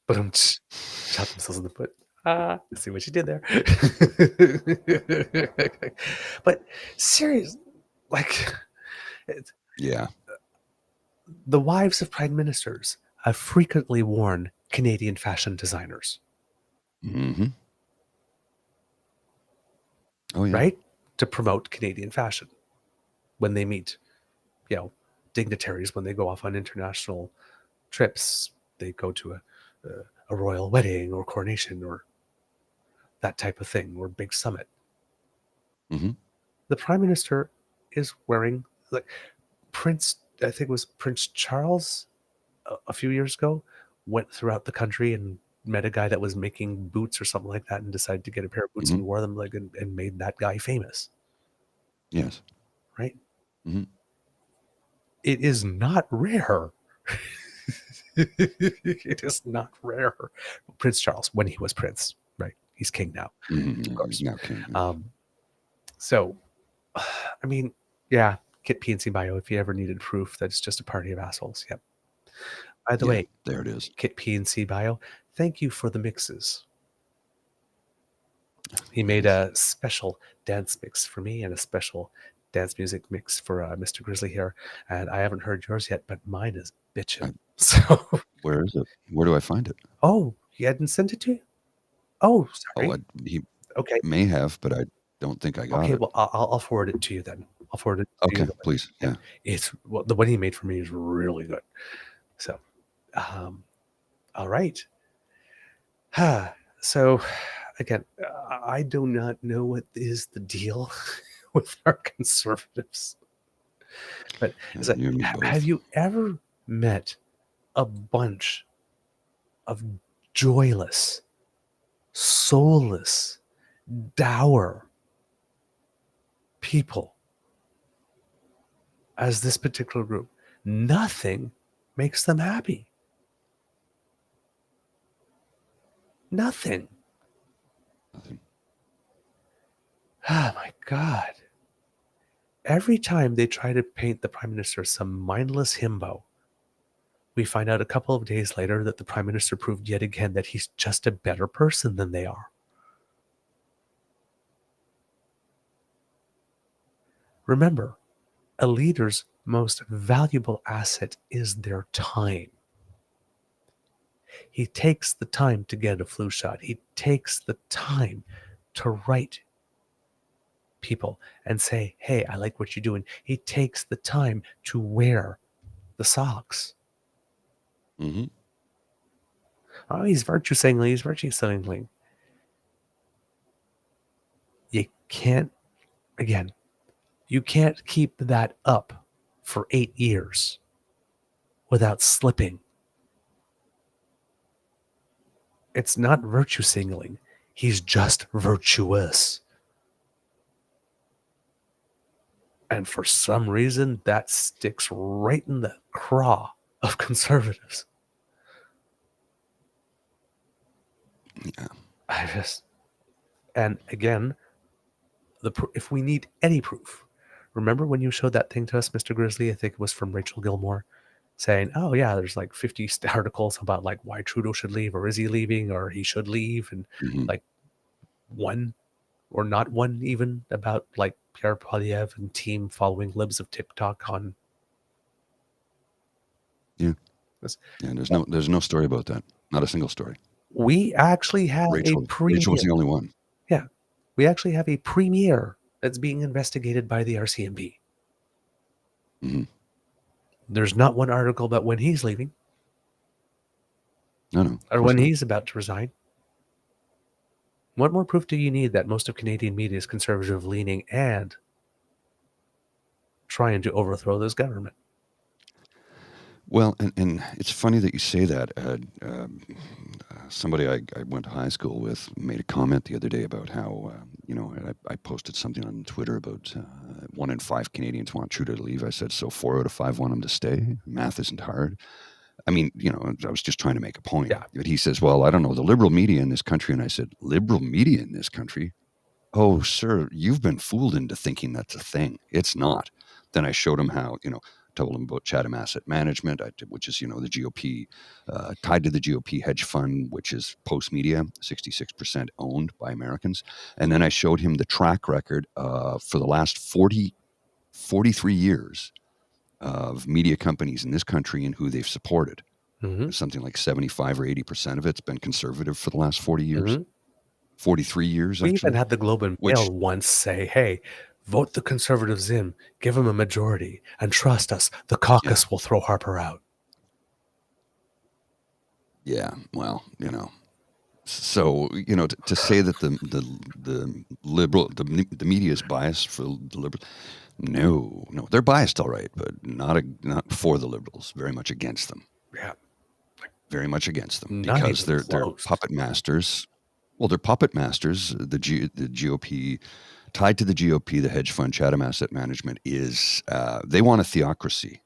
they? Boom. Shot themselves in the foot. See what you did there. But seriously, Yeah. The wives of prime ministers have frequently worn Canadian fashion designers. Mm-hmm. Oh, yeah. Right? To promote Canadian fashion when they meet, dignitaries, when they go off on international trips, they go to a royal wedding or coronation or that type of thing, or big summit. Mm-hmm. The prime minister is wearing, I think it was Prince Charles a few years ago, went throughout the country and met a guy that was making boots or something like that and decided to get a pair of boots and wore them and made that guy famous. Yes. Right? Mm-hmm. It is not rare. It is not rare. Prince Charles, when he was prince, right? He's king now. Mm-hmm. Of course. He's now king. So, I mean, yeah, get PNC bio if you ever needed proof that it's just a party of assholes. Yep. By the way, there it is. Kit PNC bio, thank you for the mixes. He made a special dance mix for me and a special dance music mix for Mr. Grizzly here. And I haven't heard yours yet, but mine is bitchin'. So where is it? Where do I find it? Oh, he hadn't sent it to you? Oh, sorry. Oh, he Okay. may have, but I don't think I got Okay, it. well, I'll forward it to you then. I'll forward it to you. Okay, please. Yeah. It's the one he made for me is really good. So, all right. So, again, I do not know what is the deal with our conservatives. But it's like, You and me both. have you ever met a bunch of joyless, soulless, dour people as this particular group? Nothing makes them happy. Nothing. Oh my God. Every time they try to paint the prime minister as some mindless himbo, we find out a couple of days later that the prime minister proved yet again that he's just a better person than they are. Remember, a leader's most valuable asset is their time. He takes the time to get a flu shot. He takes the time to write people and say, hey, I like what you're doing. He takes the time to wear the socks. Mm-hmm. Oh, he's virtue signaling. He's virtue signaling. You can't, again, you can't keep that up for 8 years without slipping. It's not virtue signaling. He's just virtuous. And for some reason, that sticks right in the craw of conservatives. Yeah. And again, if we need any proof, remember when you showed that thing to us, Mr. Grizzly? I think it was from Rachel Gilmore, saying, "Oh yeah, there's like 50 articles about like why Trudeau should leave, or is he leaving, or he should leave," and like one or not one even about like Pierre Poilievre and team following libs of TikTok on. Yeah. Yeah. There's no story about that. Not a single story. We actually have Rachel was the only one. Yeah. We actually have a premier that's being investigated by the RCMP. Mm-hmm. There's not one article about when he's leaving. No. Or when he's about to resign. What more proof do you need that most of Canadian media is conservative leaning and trying to overthrow this government? Well, and it's funny that you say that. Somebody I went to high school with made a comment the other day about how, I posted something on Twitter about 1 in 5 Canadians want Trudeau to leave. I said, so 4 out of 5 want him to stay. Math isn't hard. I mean, I was just trying to make a point. Yeah. But he says, well, I don't know, the liberal media in this country. And I said, liberal media in this country? Oh, sir, you've been fooled into thinking that's a thing. It's not. Then I showed him how, told him about Chatham Asset Management, which is, the GOP, tied to the GOP hedge fund, which is Post Media, 66% owned by Americans. And then I showed him the track record for the last 43 years of media companies in this country and who they've supported. Mm-hmm. Something like 75 or 80% of it's been conservative for the last 40 years. Mm-hmm. 43 years, We actually. even had the Globe and Mail once say, hey, vote the Conservatives in, give them a majority, and trust us, the caucus will throw Harper out. Yeah, well, So, to say that the liberal, the media is biased for the liberal, no, they're biased, all right, but not for the liberals, very much against them. Yeah. Very much against them Not because even they're close. puppet masters. Well, they're puppet masters. The GOP, tied to the GOP, the hedge fund, Chatham Asset Management, is they want a theocracy.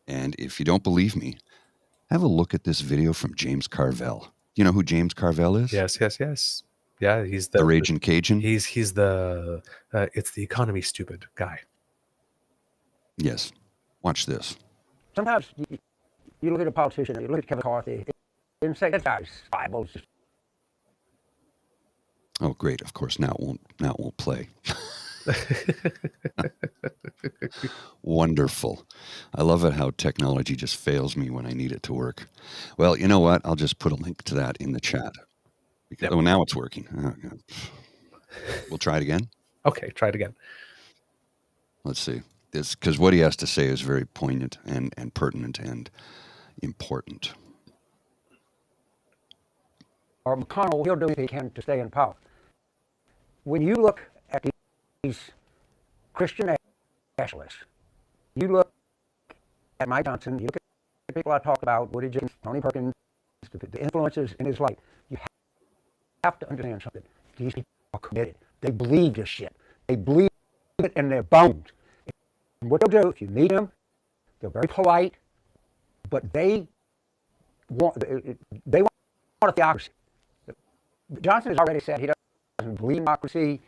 And if you don't believe me, have a look at this video from James Carvell. You know who James Carvell is? Yes. Yeah, he's the Raging Cajun. He's the it's the economy stupid guy. Yes. Watch this. Sometimes you look at a politician, you look at Kevin McCarthy, and say that guy's Bible's just. Oh, great! Of course, now it won't play. Wonderful. I love it how technology just fails me when I need it to work. Well, you know what? I'll just put a link to that in the chat. Because, Oh, now it's working. Oh, God. We'll try it again. Okay, try it again. Let's see. This, because what he has to say is very poignant and pertinent and important. Or McConnell, he'll do anything he can to stay in power. When you look at these Christian nationalists, you look at Mike Johnson, you look at people I talk about, Woody Jenkins, Tony Perkins, the influences in his life, you have to understand something. These people are committed. They believe this shit. They believe it in their bones. And what they'll do, if you meet them, they're very polite, but they want a theocracy. Johnson has already said he doesn't believe in democracy.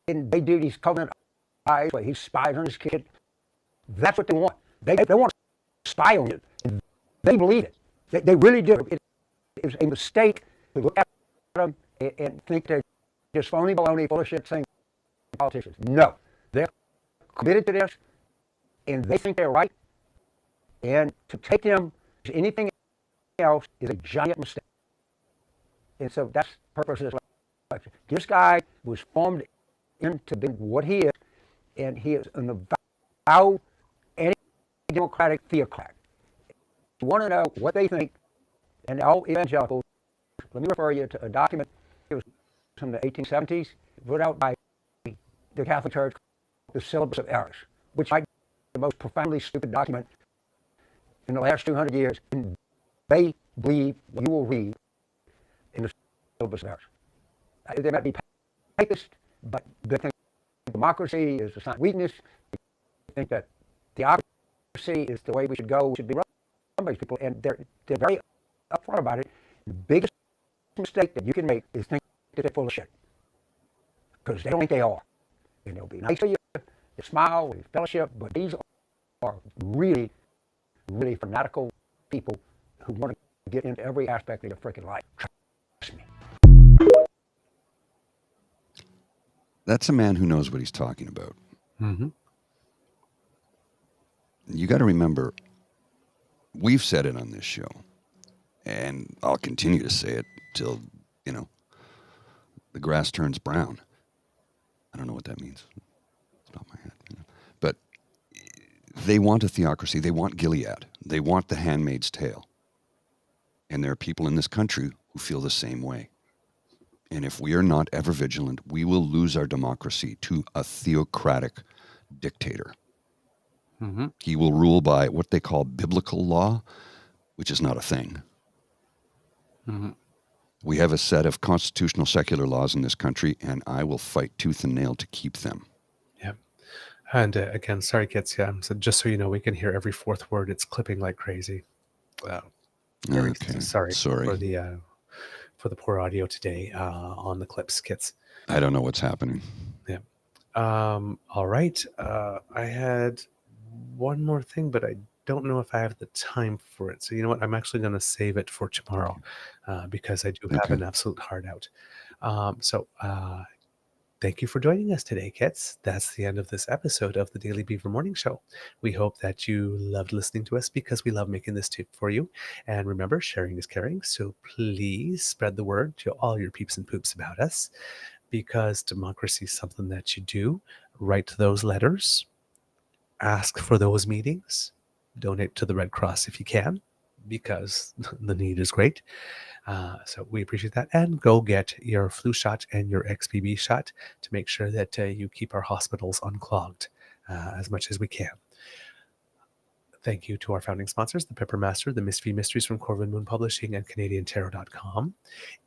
And they do these covenant eyes where he spies on his kid. That's what they want. They want to spy on you. And they believe it. They really do. It is a mistake to look at them and think they're just phony baloney, full of shit saying politicians. No. They're committed to this, and they think they're right. And to take them to anything else is a giant mistake. And so that's the purpose of this lecture. This guy was formed into being what he is, and he is an avowed anti-democratic theocrat. If you want to know what they think, and all evangelicals, let me refer you to a document. It was from the 1870s, put out by the Catholic Church, the Syllabus of Errors, which might be the most profoundly stupid document in the last 200 years. And they believe what you will read in the Syllabus of Errors. They might be papist, but they think democracy is a sign of weakness. They think that theocracy is the way we should go. We should be run by these people, and they're very upfront about it. The biggest mistake that you can make is think that they're full of shit, because they don't think they are. And they'll be nice to you, they smile, they fellowship, but these are really, really fanatical people who want to get into every aspect of their freaking life. Trust me. That's a man who knows what he's talking about. Mm-hmm. You got to remember, we've said it on this show, and I'll continue to say it till, the grass turns brown. I don't know what that means. It's not my head. But they want a theocracy. They want Gilead. They want the Handmaid's Tale. And there are people in this country who feel the same way. And if we are not ever vigilant, we will lose our democracy to a theocratic dictator. Mm-hmm. He will rule by what they call biblical law, which is not a thing. Mm-hmm. We have a set of constitutional secular laws in this country, and I will fight tooth and nail to keep them. Yeah. And again, sorry, kids. Yeah. So just so you know, we can hear every fourth word. It's clipping like crazy. Okay. Sorry Sorry. For the poor audio today on the clips, kids. I don't know what's happening. Yeah. All right. I had one more thing, but I don't know if I have the time for it. So you know what? I'm actually going to save it for tomorrow because I do have an absolute hard out. Thank you for joining us today, kids. That's the end of this episode of the Daily Beaver Morning Show. We hope that you loved listening to us because we love making this tip for you. And remember, sharing is caring. So please spread the word to all your peeps and poops about us, because democracy is something that you do. Write those letters. Ask for those meetings. Donate to the Red Cross if you can, because the need is great. So we appreciate that. And go get your flu shot and your XBB shot to make sure that you keep our hospitals unclogged as much as we can. Thank you to our founding sponsors, the Pepper Master, the Miss V Mysteries from Corvin Moon Publishing, and CanadianTarot.com.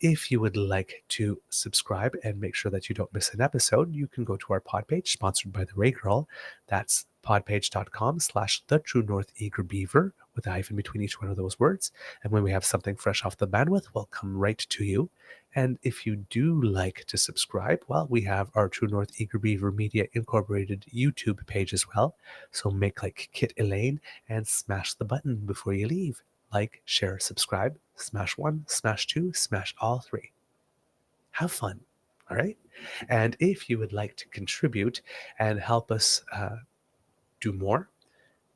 If you would like to subscribe and make sure that you don't miss an episode, you can go to our pod page, sponsored by the Ray Girl. That's podpage.com/The True North Eager Beaver, with a hyphen between each one of those words. And when we have something fresh off the bandwidth, we'll come right to you. And if you do like to subscribe, well, we have our True North Eager Beaver Media Incorporated YouTube page as well. So make like Kit Elaine and smash the button before you leave. Like, share, subscribe, smash 1, smash 2, smash all 3. Have fun. All right. And if you would like to contribute and help us do more,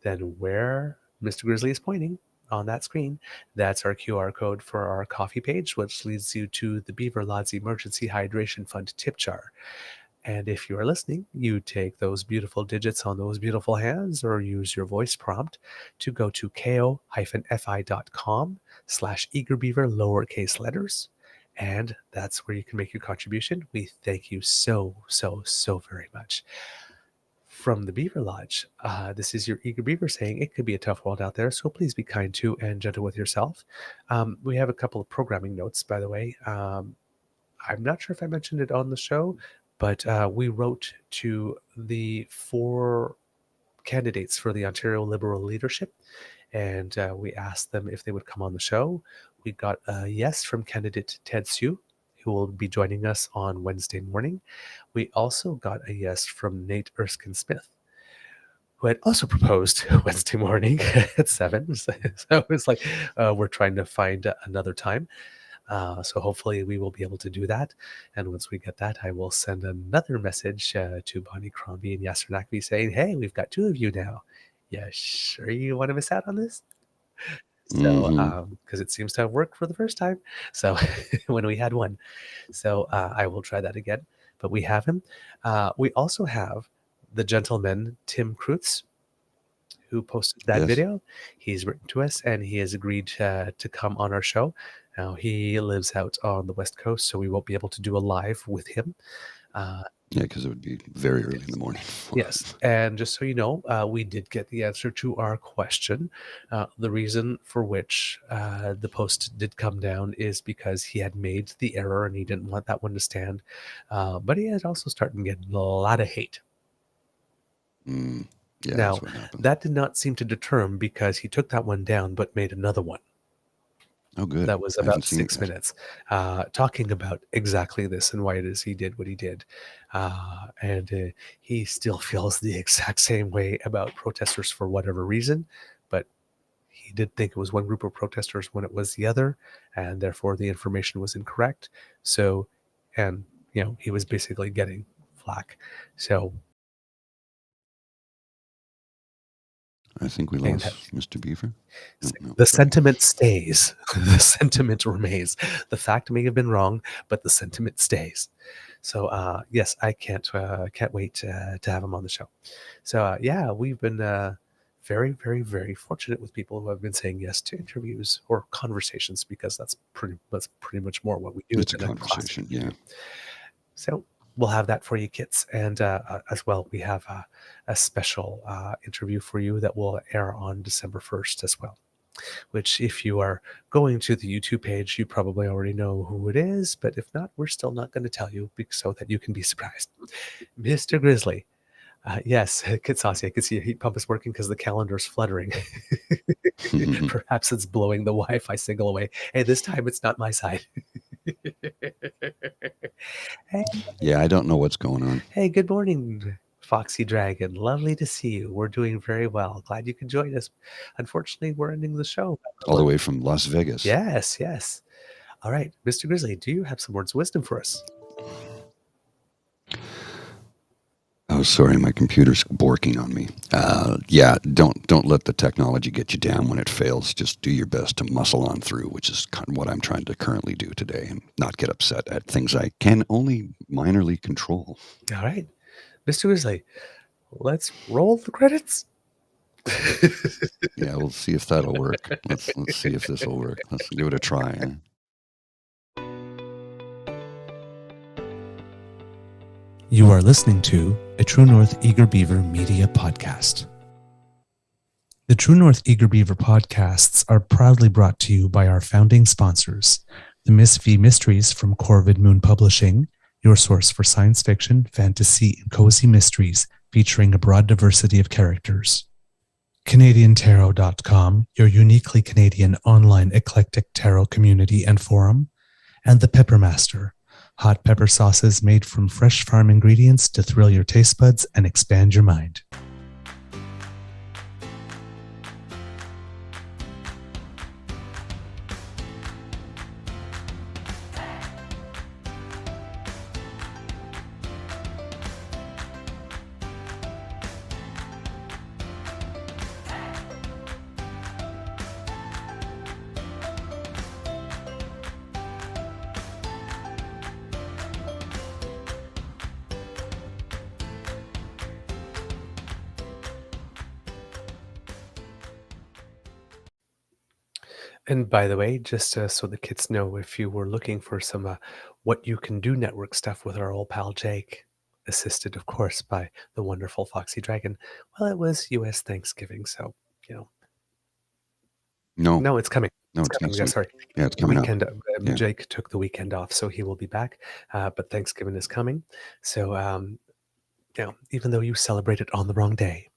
then where Mr. Grizzly is pointing on that screen, that's our QR code for our coffee page, which leads you to the Beaver Lodge Emergency Hydration Fund tip jar. And if you are listening, you take those beautiful digits on those beautiful hands, or use your voice prompt to go to ko-fi.com/eagerbeaver lowercase letters. And that's where you can make your contribution. We thank you so, so, so very much. From the Beaver Lodge, this is your Eager Beaver saying it could be a tough world out there, so please be kind to and gentle with yourself. We have a couple of programming notes, by the way. I'm not sure if I mentioned it on the show, but we wrote to the 4 candidates for the Ontario Liberal leadership, and we asked them if they would come on the show. We got a yes from candidate Ted Sue, who will be joining us on Wednesday morning. We also got a yes from Nate Erskine-Smith, who had also proposed Wednesday morning at 7. So it was like, we're trying to find another time. So hopefully we will be able to do that. And once we get that, I will send another message to Bonnie Crombie and Yasser Nakvi saying, hey, we've got 2 of you now. Yeah, sure you want to miss out on this? So, because it seems to have worked for the first time. So when we had 1. So I will try that again. But we have him. We also have the gentleman, Tim Kreutz, who posted that video. He's written to us and he has agreed to come on our show. Now, he lives out on the West Coast, so we won't be able to do a live with him. Uh, Yeah, because it would be very early in the morning. Yes, and just so you know, we did get the answer to our question. The reason for which the post did come down is because he had made the error and he didn't want that one to stand. But he had also started getting a lot of hate. Yeah, that's Now, what happened. that did not seem to deter him because he took that one down but made another one. Oh, good. That was I haven't about seen it 6 yet. minutes, talking about exactly this and why it is he did what he did. And he still feels the exact same way about protesters for whatever reason, but he did think it was one group of protesters when it was the other, and therefore the information was incorrect. So, and, he was basically getting flack. So, I think we and lost Mr. Beaver. No, the sorry. sentiment stays. The sentiment remains. The fact may have been wrong, but the sentiment stays. So yes, I can't wait to have him on the show. So yeah, we've been very, very, very fortunate with people who have been saying yes to interviews or conversations, because that's pretty much more what we do It's a than a classic conversation. interview. Yeah. So we'll have that for you, kids. And as well, we have a special interview for you that will air on December 1st as well, which, if you are going to the YouTube page, you probably already know who it is. But if not, we're still not going to tell you so that you can be surprised. Mr. Grizzly. Yes, Kid Saucy, I can see your heat pump is working because the calendar is fluttering. Perhaps it's blowing the Wi-Fi signal away. Hey, this time it's not my side. Hey, Yeah, I don't know what's going on. hey, good morning, Foxy Dragon. Lovely to see you. We're doing very well. Glad you could join us. Unfortunately, we're ending the show. All the way from Las Vegas. Yes, yes. All right, Mr. Grizzly, do you have some words of wisdom for us? Oh, sorry, my computer's borking on me. Yeah, don't let the technology get you down when it fails. Just do your best to muscle on through, which is kind of what I'm trying to currently do today, and not get upset at things I can only minorly control. All right, Mr. Grizzly, let's roll the credits. Yeah, we'll see if that'll work. Let's see if this will work. Let's give it a try. Huh? You are listening to a True North Eager Beaver Media Podcast. The True North Eager Beaver podcasts are proudly brought to you by our founding sponsors, the Miss V Mysteries from Corvid Moon Publishing, your source for science fiction, fantasy, and cozy mysteries featuring a broad diversity of characters. CanadianTarot.com, your uniquely Canadian online eclectic tarot community and forum, and the Peppermaster, hot pepper sauces made from fresh farm ingredients to thrill your taste buds and expand your mind. And by the way, just so the kids know, if you were looking for some What You Can Do network stuff with our old pal Jake, assisted, of course, by the wonderful Foxy Dragon, well, it was U.S. Thanksgiving, so, No, it's coming. No, It's it's coming. next Yeah, week. sorry. Yeah, it's coming up. Weekend. Yeah. Jake took the weekend off, so he will be back. But Thanksgiving is coming. So, even though you celebrate it on the wrong day.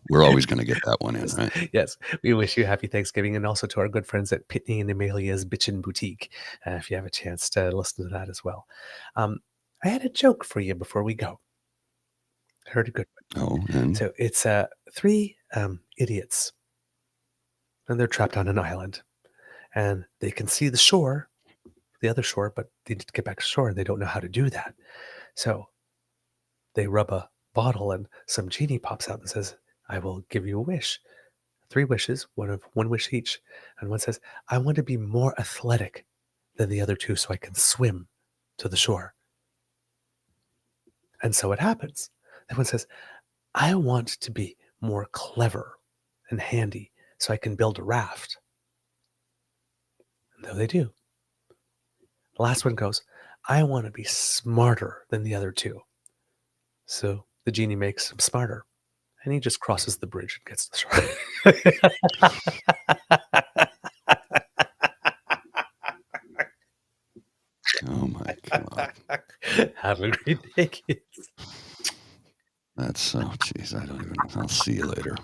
We're always going to get that one in, right? Yes, we wish you happy Thanksgiving, and also to our good friends at Pitney and Amelia's Bitchin' Boutique, if you have a chance to listen to that as well. I had a joke for you before we go. I heard a good one. Oh, and So it's three idiots, and they're trapped on an island, and they can see the other shore, but they need to get back to shore, and they don't know how to do that. So they rub a bottle, and some genie pops out and says, "I will give you a wish." 3 wishes, one wish each. And one says, "I want to be more athletic than the other 2 so I can swim to the shore." And so it happens. That one says, "I want to be more clever and handy so I can build a raft." And though they do. The last one goes, I want to be smarter than the other two. So the genie makes him smarter. And he just crosses the bridge and gets the shore. Oh my God. Have a great day, kids. That's so, geez, I don't even, I'll see you later.